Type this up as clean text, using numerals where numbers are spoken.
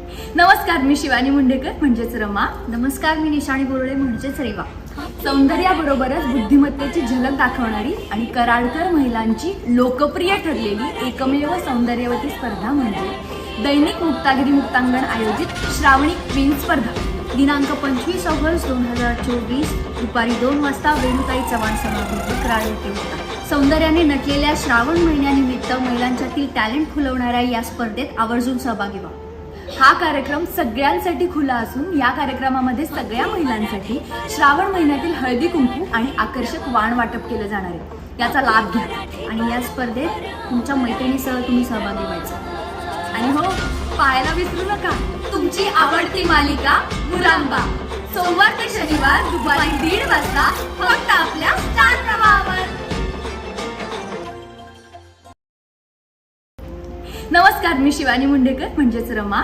नमस्कार, मी शिवानी मुंडेकर म्हणजेच रमा. नमस्कार, मी निशाणी बोर्डे म्हणजेच रेवा. सौंदर्याबरोबरच बुद्धिमत्तेची झलक दाखवणारी आणि कराडकर महिलांची लोकप्रिय ठरलेली एकमेव सौंदर्यवती स्पर्धा म्हणजे दैनिक मुक्तागिरी मुक्तांगण आयोजित श्रावणी क्वीन स्पर्धा. दिनांक 25 ऑगस्ट 2024 दुपारी 2 वाजता वेणुताई चव्हाण सभागृह कराड येथे होता. सौंदर्याने नटलेल्या श्रावण महिन्यानिमित्त महिलांच्यातील टॅलेंट खुलवणाऱ्या या स्पर्धेत आवर्जून सहभागी व्हा. हा कार्यक्रम सगळ्यांसाठी खुला असून या कार्यक्रमामध्ये सगळ्या महिलांसाठी श्रावण महिन्यातील हळदी कुंकू आणि आकर्षक वाण वाटप केलं जाणार आहे. याचा लाभ घ्या आणि या स्पर्धेत तुमच्या मैत्रिणीसह तुम्ही सहभागी व्हायचं. आणि हो, पाहायला विसरू नका तुमची आवडती मालिका मुरांबा. सोमवार ते शनिवार दुपारी 1:30 वाजता फक्त आपल्या स्टार प्रवाहावर. नमस्कार, मी शिवानी मुंडेकर म्हणजेच रमा.